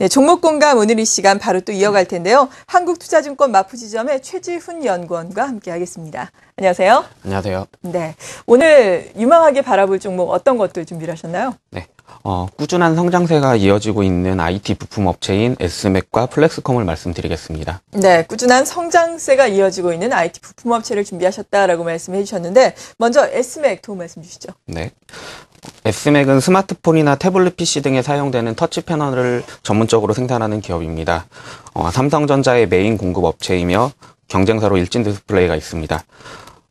네, 종목 공감 오늘 이 시간 바로 또 이어갈 텐데요. 한국투자증권 마포지점의 최지훈 연구원과 함께하겠습니다. 안녕하세요. 안녕하세요. 네, 오늘 유망하게 바라볼 종목 어떤 것들 준비를 하셨나요? 네, 꾸준한 성장세가 이어지고 있는 IT 부품 업체인 S맥과 플렉스컴을 말씀드리겠습니다. 네, 꾸준한 성장세가 이어지고 있는 IT 부품 업체를 준비하셨다라고 말씀해 주셨는데 먼저 S맥 도움 말씀 주시죠. 네. S맥은 스마트폰이나 태블릿 PC 등에 사용되는 터치 패널을 전문적으로 생산하는 기업입니다. 삼성전자의 메인 공급 업체이며 경쟁사로 일진 디스플레이가 있습니다.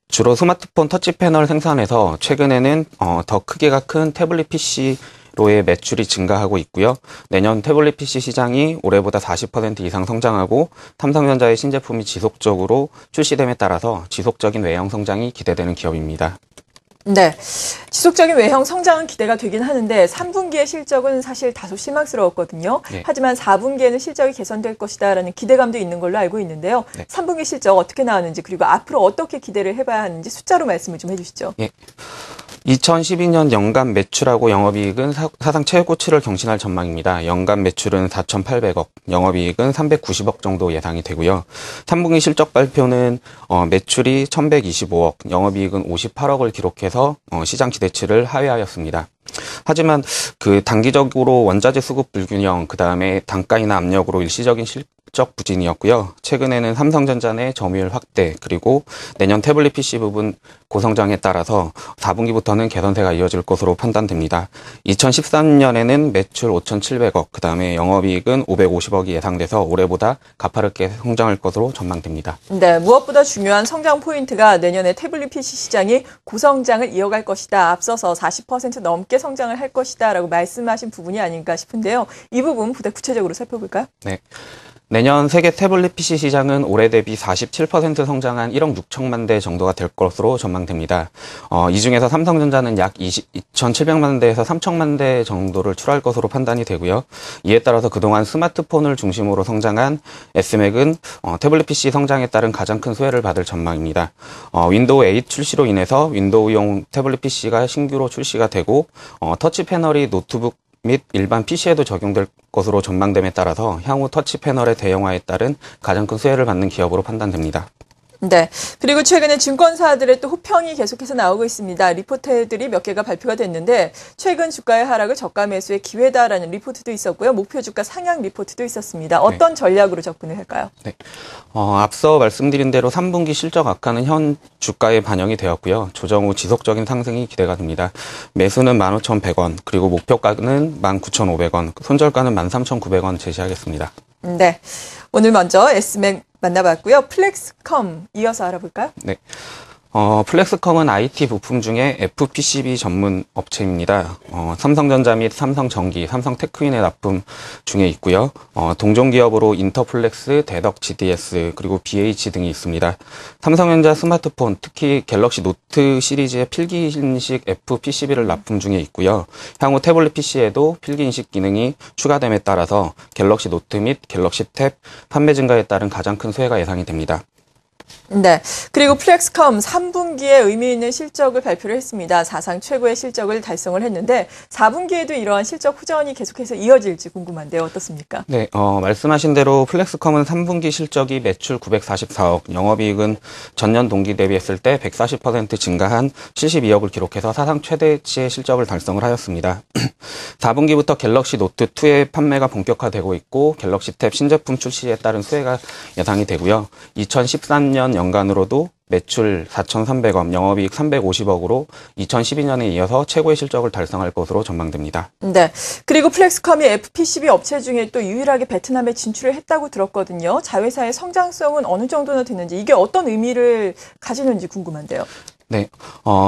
주로 스마트폰 터치 패널 생산에서 최근에는 더 크기가 큰 태블릿 PC로의 매출이 증가하고 있고요. 내년 태블릿 PC 시장이 올해보다 40% 이상 성장하고 삼성전자의 신제품이 지속적으로 출시됨에 따라서 지속적인 외형 성장이 기대되는 기업입니다. 네, 지속적인 외형 성장은 기대가 되긴 하는데 3분기의 실적은 사실 다소 실망스러웠거든요. 네. 하지만 4분기에는 실적이 개선될 것이다라는 기대감도 있는 걸로 알고 있는데요. 네. 3분기 실적 어떻게 나왔는지 그리고 앞으로 어떻게 기대를 해봐야 하는지 숫자로 말씀을 좀 해주시죠. 예. 2012년 연간 매출하고 영업이익은 사상 최고치를 경신할 전망입니다. 연간 매출은 4,800억, 영업이익은 390억 정도 예상이 되고요. 3분기 실적 발표는 매출이 1,125억, 영업이익은 58억을 기록해서 시장 기대치를 하회하였습니다. 하지만 단기적으로 원자재 수급 불균형, 그다음에 단가인하 압력으로 일시적인 실적 부진이었고요. 최근에는 삼성전자 내 점유율 확대, 그리고 내년 태블릿 PC 부분 고성장에 따라서 4분기부터는 개선세가 이어질 것으로 판단됩니다. 2013년에는 매출 5,700억, 그다음에 영업이익은 550억이 예상돼서 올해보다 가파르게 성장할 것으로 전망됩니다. 네, 무엇보다 중요한 성장 포인트가 내년에 태블릿 PC 시장이 고성장을 이어갈 것이다. 앞서서 40% 넘게 성장을 할 것이다 라고 말씀하신 부분이 아닌가 싶은데요. 이 부분 보다 구체적으로 살펴볼까요? 네. 내년 세계 태블릿 PC 시장은 올해 대비 47% 성장한 1억 6천만 대 정도가 될 것으로 전망됩니다. 이 중에서 삼성전자는 약 2,700만 대에서 3천만 대 정도를 출하할 것으로 판단이 되고요. 이에 따라서 그동안 스마트폰을 중심으로 성장한 S맥은 태블릿 PC 성장에 따른 가장 큰 수혜를 받을 전망입니다. 윈도우 8 출시로 인해서 윈도우용 태블릿 PC가 신규로 출시가 되고 터치 패널이 노트북 및 일반 PC에도 적용될 것으로 전망됨에 따라서 향후 터치 패널의 대형화에 따른 가장 큰 수혜를 받는 기업으로 판단됩니다. 네. 그리고 최근에 증권사들의 또 호평이 계속해서 나오고 있습니다. 리포트들이 몇 개가 발표가 됐는데 최근 주가의 하락을 저가 매수의 기회다라는 리포트도 있었고요. 목표 주가 상향 리포트도 있었습니다. 어떤 전략으로 접근을 할까요? 네. 앞서 말씀드린 대로 3분기 실적 악화는 현 주가에 반영이 되었고요. 조정 후 지속적인 상승이 기대가 됩니다. 매수는 15,100원, 그리고 목표가는 19,500원, 손절가는 13,900원 제시하겠습니다. 네. 오늘 먼저 S맥 만나봤고요. 플렉스컴 이어서 알아볼까요? 네. 플렉스컴은 IT 부품 중에 FPCB 전문 업체입니다. 삼성전자 및 삼성전기, 삼성테크윈의 납품 중에 있고요. 동종기업으로 인터플렉스, 대덕 GDS, 그리고 BH 등이 있습니다. 삼성전자 스마트폰, 특히 갤럭시 노트 시리즈의 필기인식 FPCB를 납품 중에 있고요. 향후 태블릿 PC에도 필기인식 기능이 추가됨에 따라서 갤럭시 노트 및 갤럭시 탭 판매 증가에 따른 가장 큰 수혜가 예상이 됩니다. 네. 그리고 플렉스컴 3분기에 의미 있는 실적을 발표를 했습니다. 사상 최고의 실적을 달성을 했는데 4분기에도 이러한 실적 후전이 계속해서 이어질지 궁금한데요. 어떻습니까? 네, 말씀하신 대로 플렉스컴은 3분기 실적이 매출 944억, 영업이익은 전년 동기 대비했을 때 140% 증가한 72억을 기록해서 사상 최대치의 실적을 달성을 하였습니다. 4분기부터 갤럭시 노트2의 판매가 본격화되고 있고 갤럭시 탭 신제품 출시에 따른 수혜가 예상이 되고요. 2013년 연간으로도 매출 4,300억, 영업이익 350억으로 2012년에 이어서 최고의 실적을 달성할 것으로 전망됩니다. 네. 그리고 플렉스컴이 FPCB 업체 중에 또 유일하게 베트남에 진출을 했다고 들었거든요. 자회사의 성장성은 어느 정도나 됐는지 이게 어떤 의미를 가지는지 궁금한데요. 네,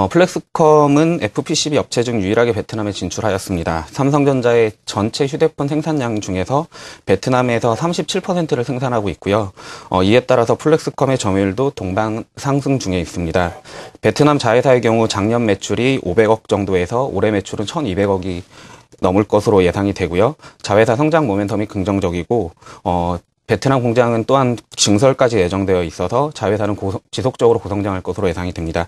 플렉스컴은 FPCB 업체 중 유일하게 베트남에 진출하였습니다. 삼성전자의 전체 휴대폰 생산량 중에서 베트남에서 37%를 생산하고 있고요. 이에 따라서 플렉스컴의 점유율도 동반 상승 중에 있습니다. 베트남 자회사의 경우 작년 매출이 500억 정도에서 올해 매출은 1,200억이 넘을 것으로 예상이 되고요. 자회사 성장 모멘텀이 긍정적이고 베트남 공장은 또한 증설까지 예정되어 있어서 자회사는 지속적으로 고성장할 것으로 예상이 됩니다.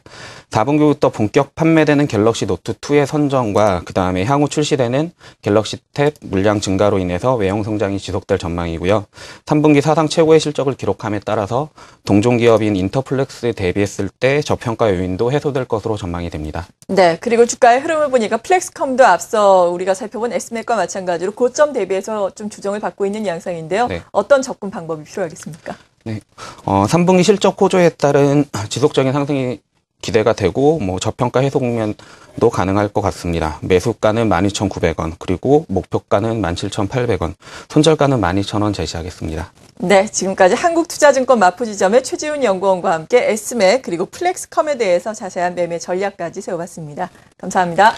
4분기부터 본격 판매되는 갤럭시 노트 2의 선정과 그 다음에 향후 출시되는 갤럭시 탭 물량 증가로 인해서 외형 성장이 지속될 전망이고요. 3분기 사상 최고의 실적을 기록함에 따라서 동종 기업인 인터플렉스에 대비했을 때 저평가 요인도 해소될 것으로 전망이 됩니다. 네, 그리고 주가의 흐름을 보니까 플렉스컴도 앞서 우리가 살펴본 S맥과 마찬가지로 고점 대비해서 좀 조정을 받고 있는 양상인데요. 네. 어떤 접근 방법이 필요하겠습니까? 네. 3분기 실적 호조에 따른 지속적인 상승이 기대가 되고 저평가 해소 국면도 가능할 것 같습니다. 매수가는 12,900원, 그리고 목표가는 17,800원, 손절가는 12,000원 제시하겠습니다. 네, 지금까지 한국투자증권 마포지점의 최지훈 연구원과 함께 S맥 그리고 플렉스컴에 대해서 자세한 매매 전략까지 세워봤습니다. 감사합니다.